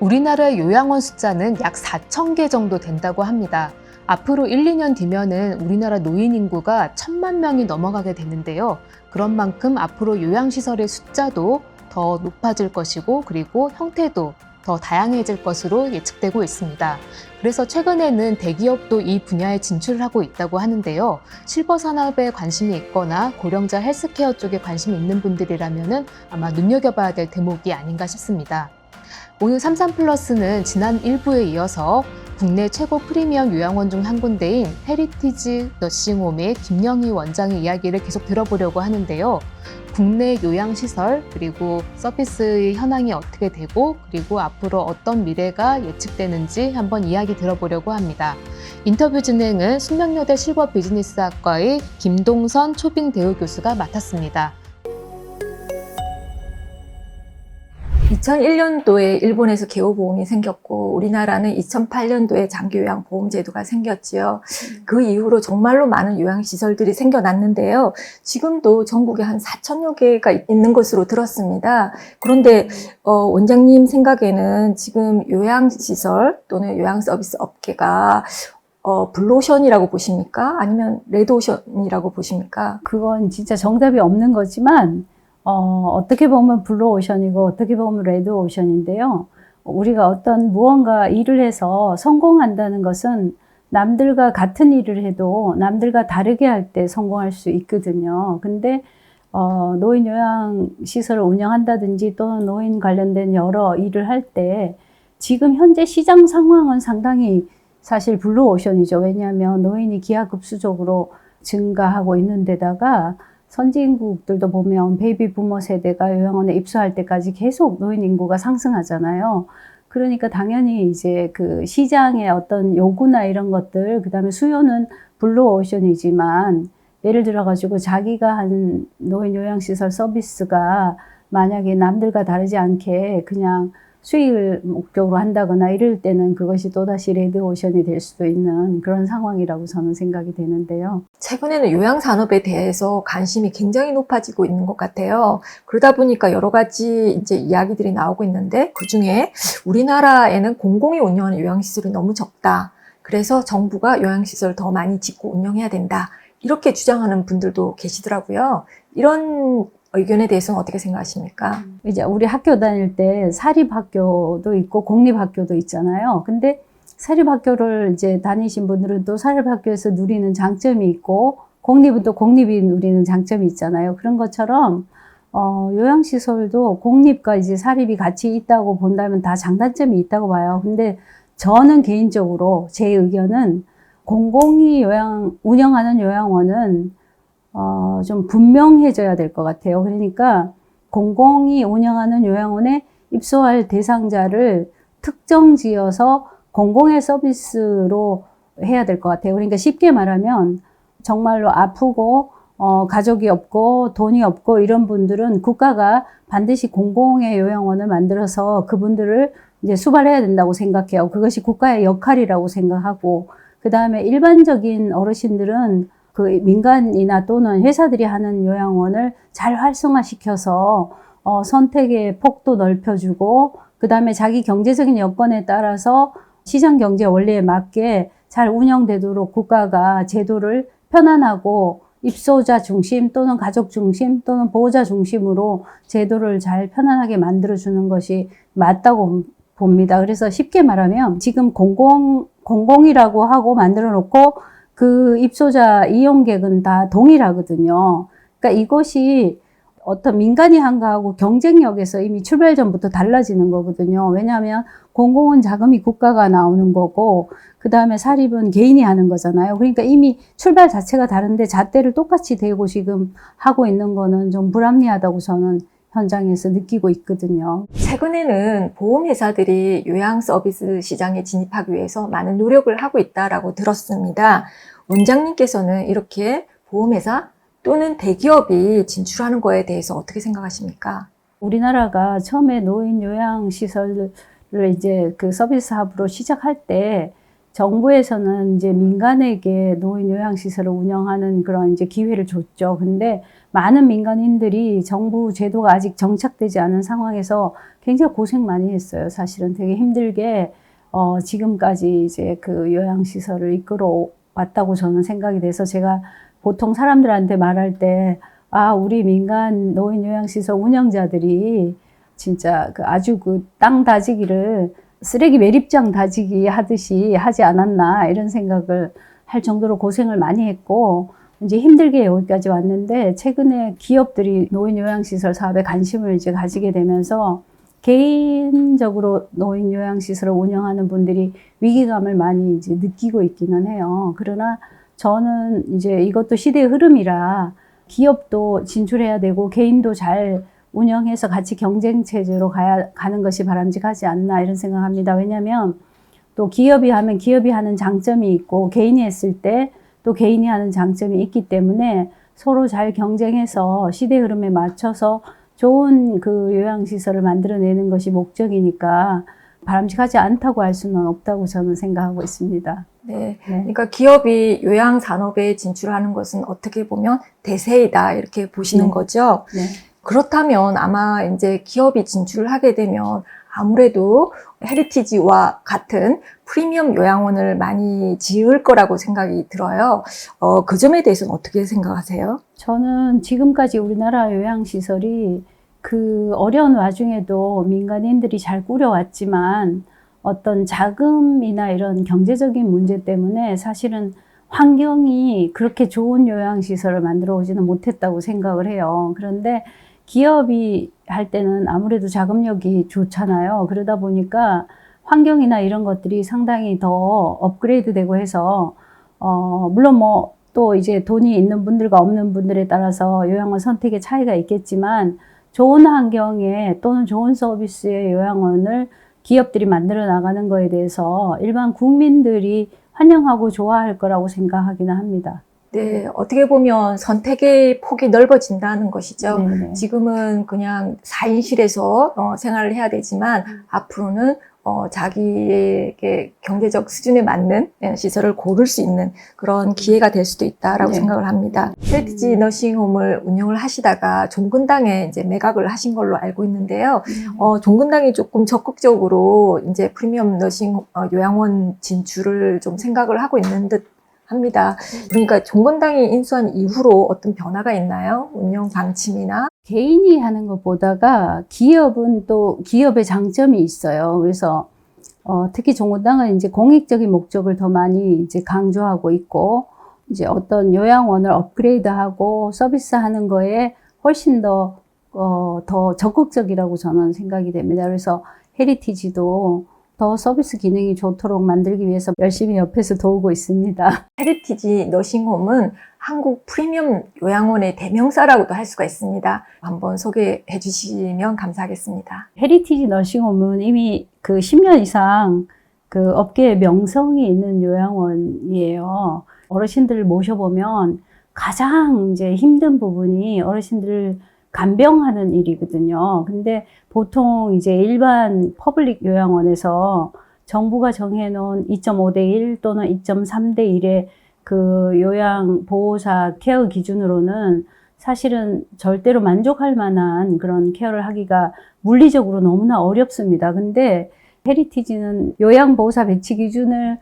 우리나라의 요양원 숫자는 약 4,000개 정도 된다고 합니다. 앞으로 1, 2년 뒤면은 우리나라 노인 인구가 1,000만 명이 넘어가게 되는데요. 그런 만큼 앞으로 요양시설의 숫자도 더 높아질 것이고, 그리고 형태도 더 다양해질 것으로 예측되고 있습니다. 그래서 최근에는 대기업도 이 분야에 진출을 하고 있다고 하는데요. 실버 산업에 관심이 있거나 고령자 헬스케어 쪽에 관심이 있는 분들이라면은 아마 눈여겨봐야 될 대목이 아닌가 싶습니다. 오늘 33플러스는 지난 1부에 이어서 국내 최고 프리미엄 요양원 중 한 군데인 헤리티지 너싱홈의 김영희 원장의 이야기를 계속 들어보려고 하는데요. 국내 요양시설 그리고 서비스의 현황이 어떻게 되고 그리고 앞으로 어떤 미래가 예측되는지 한번 이야기 들어보려고 합니다. 인터뷰 진행은 숙명여대 실버 비즈니스학과의 김동선 초빙대우 교수가 맡았습니다. 2001년도에 일본에서 개호보험이 생겼고 우리나라는 2008년도에 장기요양보험제도가 생겼지요. 그 이후로 정말로 많은 요양시설들이 생겨났는데요. 지금도 전국에 한 4,000여 개가 있는 것으로 들었습니다. 그런데 원장님 생각에는 지금 요양시설 또는 요양서비스 업계가 블루오션이라고 보십니까? 아니면 레드오션이라고 보십니까? 그건 진짜 정답이 없는 거지만 어떻게 보면 블루오션이고 어떻게 보면 레드오션인데요. 우리가 어떤 무언가 일을 해서 성공한다는 것은 남들과 같은 일을 해도 남들과 다르게 할 때 성공할 수 있거든요. 근데 노인 요양시설을 운영한다든지 또는 노인 관련된 여러 일을 할 때 지금 현재 시장 상황은 상당히 사실 블루오션이죠. 왜냐하면 노인이 기하급수적으로 증가하고 있는 데다가 선진국들도 보면 베이비 부머 세대가 요양원에 입소할 때까지 계속 노인 인구가 상승하잖아요. 그러니까 당연히 이제 그 시장의 어떤 요구나 이런 것들, 그 다음에 수요는 블루오션이지만 예를 들어가지고 자기가 한 노인 요양시설 서비스가 만약에 남들과 다르지 않게 그냥 수익을 목적으로 한다거나 이럴 때는 그것이 또다시 레드오션이 될 수도 있는 그런 상황이라고 저는 생각이 되는데요. 최근에는 요양산업에 대해서 관심이 굉장히 높아지고 있는 것 같아요. 그러다 보니까 여러 가지 이제 이야기들이 나오고 있는데 그 중에 우리나라에는 공공이 운영하는 요양시설이 너무 적다. 그래서 정부가 요양시설을 더 많이 짓고 운영해야 된다. 이렇게 주장하는 분들도 계시더라고요. 이런 의견에 대해서는 어떻게 생각하십니까? 이제 우리 학교 다닐 때 사립학교도 있고 공립학교도 있잖아요. 근데 사립학교를 이제 다니신 분들은 또 사립학교에서 누리는 장점이 있고 공립은 또 공립이 누리는 장점이 있잖아요. 그런 것처럼 요양시설도 공립과 이제 사립이 같이 있다고 본다면 다 장단점이 있다고 봐요. 근데 저는 개인적으로 제 의견은 공공이 운영하는 요양원은 좀 분명해져야 될 것 같아요. 그러니까 공공이 운영하는 요양원에 입소할 대상자를 특정 지어서 공공의 서비스로 해야 될 것 같아요. 그러니까 쉽게 말하면 정말로 아프고 가족이 없고 돈이 없고 이런 분들은 국가가 반드시 공공의 요양원을 만들어서 그분들을 이제 수발해야 된다고 생각해요. 그것이 국가의 역할이라고 생각하고, 그 다음에 일반적인 어르신들은 그 민간이나 또는 회사들이 하는 요양원을 잘 활성화시켜서 선택의 폭도 넓혀주고, 그 다음에 자기 경제적인 여건에 따라서 시장 경제 원리에 맞게 잘 운영되도록 국가가 제도를 편안하고 입소자 중심 또는 가족 중심 또는 보호자 중심으로 제도를 잘 편안하게 만들어주는 것이 맞다고 봅니다. 그래서 쉽게 말하면 지금 공공이라고 하고 만들어 놓고 그 입소자 이용객은 다 동일하거든요. 그러니까 이것이 어떤 민간이 한 거하고 경쟁력에서 이미 출발 전부터 달라지는 거거든요. 왜냐하면 공공은 자금이 국가가 나오는 거고 그 다음에 사립은 개인이 하는 거잖아요. 그러니까 이미 출발 자체가 다른데 잣대를 똑같이 대고 지금 하고 있는 거는 좀 불합리하다고 저는 현장에서 느끼고 있거든요. 최근에는 보험회사들이 요양 서비스 시장에 진입하기 위해서 많은 노력을 하고 있다라고 들었습니다. 원장님께서는 이렇게 보험회사 또는 대기업이 진출하는 거에 대해서 어떻게 생각하십니까? 우리나라가 처음에 노인 요양 시설을 이제 그 서비스 사업으로 시작할 때 정부에서는 이제 민간에게 노인 요양시설을 운영하는 그런 이제 기회를 줬죠. 근데 많은 민간인들이 정부 제도가 아직 정착되지 않은 상황에서 굉장히 고생 많이 했어요. 사실은 되게 힘들게, 지금까지 이제 그 요양시설을 이끌어 왔다고 저는 생각이 돼서 제가 보통 사람들한테 말할 때, 우리 민간 노인 요양시설 운영자들이 진짜 그 아주 그 땅 다지기를 쓰레기 매립장 다지기 하듯이 하지 않았나 이런 생각을 할 정도로 고생을 많이 했고 이제 힘들게 여기까지 왔는데 최근에 기업들이 노인 요양시설 사업에 관심을 이제 가지게 되면서 개인적으로 노인 요양시설을 운영하는 분들이 위기감을 많이 이제 느끼고 있기는 해요. 그러나 저는 이제 이것도 시대의 흐름이라 기업도 진출해야 되고 개인도 잘 운영해서 같이 경쟁체제로 가는 것이 바람직하지 않나 이런 생각합니다. 왜냐하면 또 기업이 하면 기업이 하는 장점이 있고 개인이 했을 때 또 개인이 하는 장점이 있기 때문에 서로 잘 경쟁해서 시대 흐름에 맞춰서 좋은 그 요양시설을 만들어내는 것이 목적이니까 바람직하지 않다고 할 수는 없다고 저는 생각하고 있습니다. 네. 그러니까 기업이 요양 산업에 진출하는 것은 어떻게 보면 대세이다 이렇게 보시는 네. 거죠. 네. 그렇다면 아마 이제 기업이 진출을 하게 되면 아무래도 헤리티지와 같은 프리미엄 요양원을 많이 지을 거라고 생각이 들어요. 그 점에 대해서는 어떻게 생각하세요? 저는 지금까지 우리나라 요양시설이 그 어려운 와중에도 민간인들이 잘 꾸려왔지만 어떤 자금이나 이런 경제적인 문제 때문에 사실은 환경이 그렇게 좋은 요양시설을 만들어 오지는 못했다고 생각을 해요. 그런데 기업이 할 때는 아무래도 자금력이 좋잖아요. 그러다 보니까 환경이나 이런 것들이 상당히 더 업그레이드 되고 해서, 물론 뭐 또 이제 돈이 있는 분들과 없는 분들에 따라서 요양원 선택의 차이가 있겠지만 좋은 환경에 또는 좋은 서비스의 요양원을 기업들이 만들어 나가는 거에 대해서 일반 국민들이 환영하고 좋아할 거라고 생각하기는 합니다. 네, 어떻게 보면 선택의 폭이 넓어진다는 것이죠. 네네. 지금은 그냥 4인실에서 생활을 해야 되지만 앞으로는 자기에게 경제적 수준에 맞는 시설을 고를 수 있는 그런 기회가 될 수도 있다라고 네. 생각을 합니다. 헤리티지 너싱홈을 운영을 하시다가 종근당에 이제 매각을 하신 걸로 알고 있는데요. 종근당이 조금 적극적으로 이제 프리미엄 너싱 요양원 진출을 좀 생각을 하고 있는 듯 합니다. 그러니까 종근당이 인수한 이후로 어떤 변화가 있나요? 운영 방침이나? 개인이 하는 것보다가 기업은 또 기업의 장점이 있어요. 그래서 특히 종근당은 이제 공익적인 목적을 더 많이 이제 강조하고 있고 이제 어떤 요양원을 업그레이드하고 서비스하는 거에 훨씬 더 적극적이라고 저는 생각이 됩니다. 그래서 헤리티지도 더 서비스 기능이 좋도록 만들기 위해서 열심히 옆에서 도우고 있습니다. 헤리티지 너싱홈은 한국 프리미엄 요양원의 대명사라고도 할 수가 있습니다. 한번 소개해 주시면 감사하겠습니다. 헤리티지 너싱홈은 이미 그 10년 이상 그 업계에 명성이 있는 요양원이에요. 어르신들을 모셔보면 가장 이제 힘든 부분이 어르신들을 간병하는 일이거든요. 근데 보통 이제 일반 퍼블릭 요양원에서 정부가 정해놓은 2.5대 1 또는 2.3대 1의 그 요양 보호사 케어 기준으로는 사실은 절대로 만족할 만한 그런 케어를 하기가 물리적으로 너무나 어렵습니다. 근데 헤리티지는 요양 보호사 배치 기준을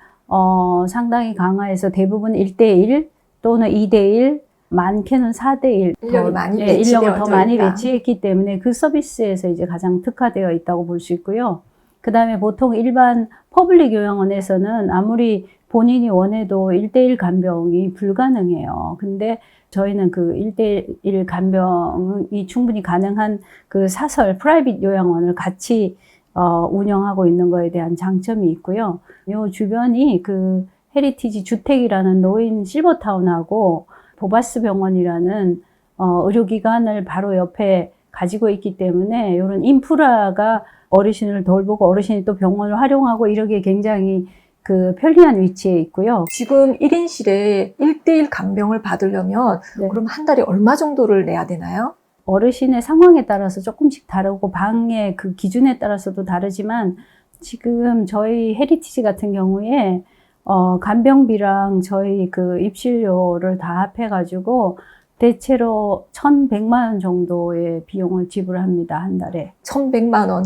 상당히 강화해서 대부분 1대1 또는 2대1 많게는 4대1 인력을 더 많이 배치했기 때문에 그 서비스에서 이제 가장 특화되어 있다고 볼 수 있고요. 그 다음에 보통 일반 퍼블릭 요양원에서는 아무리 본인이 원해도 1대1 간병이 불가능해요. 근데 저희는 그 1대1 간병이 충분히 가능한 그 사설 프라이빗 요양원을 같이 운영하고 있는 거에 대한 장점이 있고요. 요 주변이 그 헤리티지 주택이라는 노인 실버타운하고 보바스 병원이라는 의료기관을 바로 옆에 가지고 있기 때문에 이런 인프라가 어르신을 돌보고 어르신이 또 병원을 활용하고 이러기에 굉장히 그 편리한 위치에 있고요. 지금 1인실에 1대1 간병을 받으려면 네. 그럼 한 달에 얼마 정도를 내야 되나요? 어르신의 상황에 따라서 조금씩 다르고 방의 그 기준에 따라서도 다르지만 지금 저희 헤리티지 같은 경우에 간병비랑 저희 그 입실료를 다 합해가지고 대체로 1,100만 원 정도의 비용을 지불합니다, 한 달에. 1,100만 원.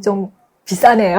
좀 비싸네요.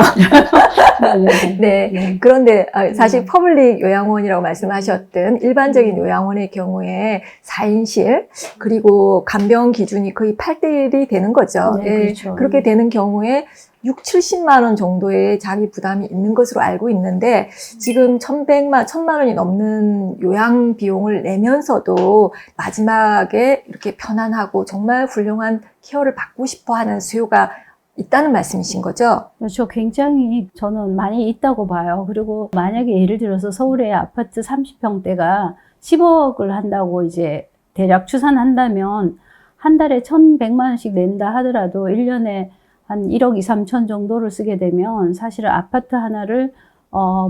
네. 네. 네. 그런데 사실 퍼블릭 요양원이라고 말씀하셨던 일반적인 요양원의 경우에 4인실 그리고 간병 기준이 거의 8대1이 되는 거죠. 네, 예, 그렇죠. 그렇게 되는 경우에 70만 원 정도의 자기 부담이 있는 것으로 알고 있는데 지금 1,000만 원이 넘는 요양 비용을 내면서도 마지막에 이렇게 편안하고 정말 훌륭한 케어를 받고 싶어 하는 수요가 있다는 말씀이신 거죠? 그렇죠. 굉장히 저는 많이 있다고 봐요. 그리고 만약에 예를 들어서 서울의 아파트 30평대가 10억을 한다고 이제 대략 추산한다면 한 달에 1,100만 원씩 낸다 하더라도 1년에 한 1억 2, 3천 정도를 쓰게 되면 사실은 아파트 하나를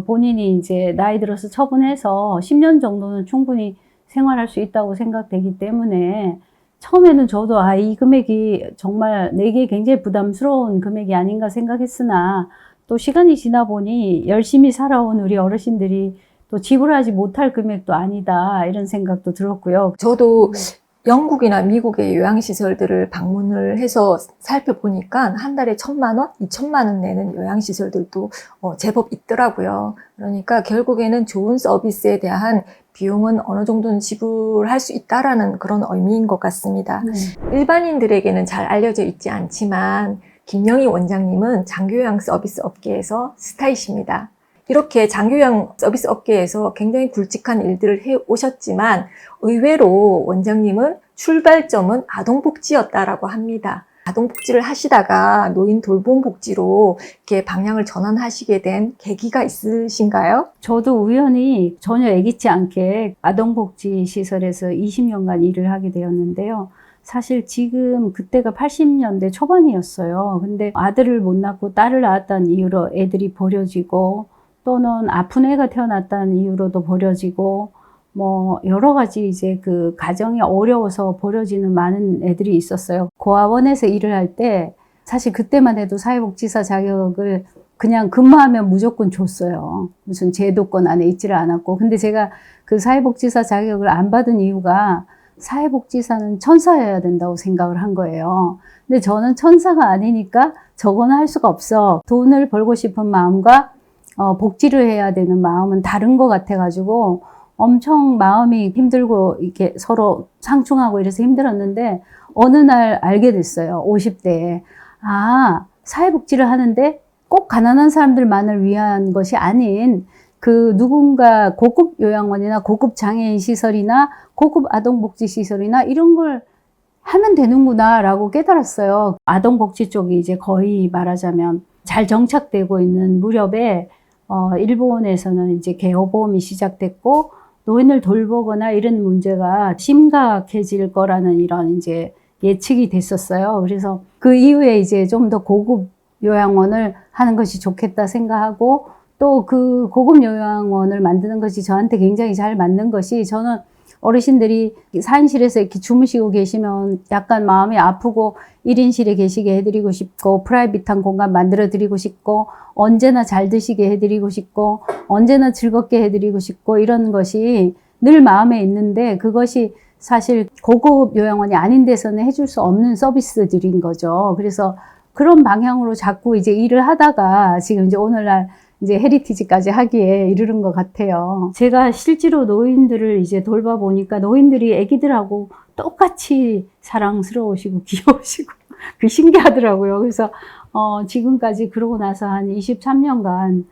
본인이 이제 나이 들어서 처분해서 10년 정도는 충분히 생활할 수 있다고 생각되기 때문에 처음에는 저도 이 금액이 정말 내게 굉장히 부담스러운 금액이 아닌가 생각했으나 또 시간이 지나 보니 열심히 살아온 우리 어르신들이 또 지불하지 못할 금액도 아니다 이런 생각도 들었고요. 저도 영국이나 미국의 요양시설들을 방문을 해서 살펴보니까 한 달에 1,000만 원, 2,000만 원 내는 요양시설들도 제법 있더라고요. 그러니까 결국에는 좋은 서비스에 대한 비용은 어느 정도는 지불할 수 있다라는 그런 의미인 것 같습니다. 일반인들에게는 잘 알려져 있지 않지만 김영희 원장님은 장기요양 서비스 업계에서 스타이십니다. 이렇게 장기요양 서비스 업계에서 굉장히 굵직한 일들을 해 오셨지만 의외로 원장님은 출발점은 아동복지였다라고 합니다. 아동복지를 하시다가 노인 돌봄복지로 이렇게 방향을 전환하시게 된 계기가 있으신가요? 저도 우연히 전혀 예기치 않게 아동복지시설에서 20년간 일을 하게 되었는데요. 사실 지금 그때가 80년대 초반이었어요. 근데 아들을 못 낳고 딸을 낳았다는 이유로 애들이 버려지고 또는 아픈 애가 태어났다는 이유로도 버려지고 뭐 여러 가지 이제 그 가정이 어려워서 버려지는 많은 애들이 있었어요. 고아원에서 일을 할 때 사실 그때만 해도 사회복지사 자격을 그냥 근무하면 무조건 줬어요. 무슨 제도권 안에 있지를 않았고. 근데 제가 그 사회복지사 자격을 안 받은 이유가 사회복지사는 천사여야 된다고 생각을 한 거예요. 근데 저는 천사가 아니니까 저거는 할 수가 없어. 돈을 벌고 싶은 마음과 복지를 해야 되는 마음은 다른 것 같아가지고 엄청 마음이 힘들고 이렇게 서로 상충하고 이래서 힘들었는데 어느 날 알게 됐어요. 50대에. 사회복지를 하는데 꼭 가난한 사람들만을 위한 것이 아닌 그 누군가 고급 요양원이나 고급 장애인 시설이나 고급 아동복지 시설이나 이런 걸 하면 되는구나 라고 깨달았어요. 아동복지 쪽이 이제 거의 말하자면 잘 정착되고 있는 무렵에 일본에서는 이제 개호보험이 시작됐고 노인을 돌보거나 이런 문제가 심각해질 거라는 이런 이제 예측이 됐었어요. 그래서 그 이후에 이제 좀 더 고급 요양원을 하는 것이 좋겠다 생각하고 또 그 고급 요양원을 만드는 것이 저한테 굉장히 잘 맞는 것이 저는 어르신들이 4인실에서 이렇게 주무시고 계시면 약간 마음이 아프고 1인실에 계시게 해드리고 싶고 프라이빗한 공간 만들어 드리고 싶고 언제나 잘 드시게 해드리고 싶고 언제나 즐겁게 해드리고 싶고 이런 것이 늘 마음에 있는데 그것이 사실 고급 요양원이 아닌 데서는 해줄 수 없는 서비스들인 거죠. 그래서 그런 방향으로 자꾸 이제 일을 하다가 지금 이제 오늘날 이제 헤리티지까지 하기에 이르는 것 같아요. 제가 실제로 노인들을 이제 돌봐보니까 노인들이 아기들하고 똑같이 사랑스러우시고 귀여우시고 그 신기하더라고요. 그래서 지금까지 그러고 나서 한 23년간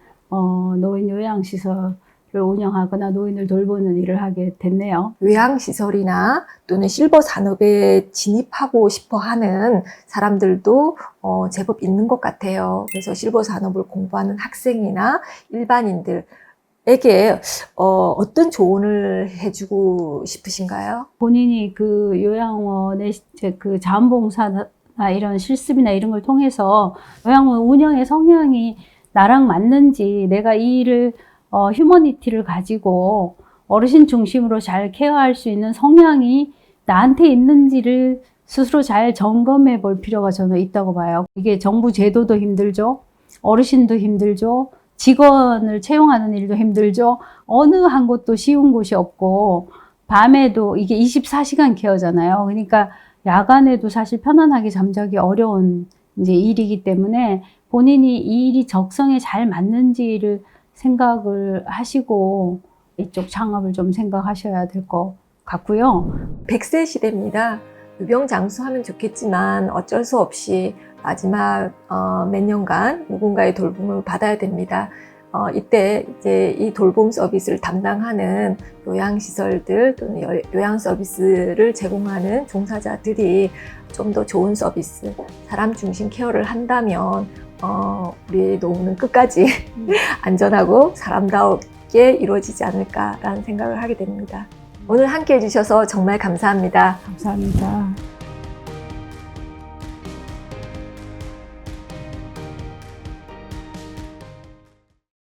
노인 요양시설을 운영하거나 노인을 돌보는 일을 하게 됐네요. 요양시설이나 또는 실버 산업에 진입하고 싶어 하는 사람들도 제법 있는 것 같아요. 그래서 실버 산업을 공부하는 학생이나 일반인들에게 어떤 조언을 해주고 싶으신가요? 본인이 그 요양원의 그 자원봉사나 이런 실습이나 이런 걸 통해서 요양원 운영의 성향이 나랑 맞는지 내가 이 일을 휴머니티를 가지고 어르신 중심으로 잘 케어할 수 있는 성향이 나한테 있는지를 스스로 잘 점검해 볼 필요가 저는 있다고 봐요. 이게 정부 제도도 힘들죠. 어르신도 힘들죠. 직원을 채용하는 일도 힘들죠. 어느 한 곳도 쉬운 곳이 없고 밤에도 이게 24시간 케어잖아요. 그러니까 야간에도 사실 편안하게 잠자기 어려운 이제 일이기 때문에 본인이 이 일이 적성에 잘 맞는지를 생각을 하시고 이쪽 창업을 좀 생각하셔야 될 것 같고요. 100세 시대입니다. 유병장수하면 좋겠지만 어쩔 수 없이 마지막 몇 년간 누군가의 돌봄을 받아야 됩니다. 이때 이제 이 돌봄 서비스를 담당하는 요양시설들 또는 요양 서비스를 제공하는 종사자들이 좀 더 좋은 서비스, 사람 중심 케어를 한다면 우리 노후는 끝까지 안전하고 사람다우게 이루어지지 않을까라는 생각을 하게 됩니다. 오늘 함께 해주셔서 정말 감사합니다. 감사합니다.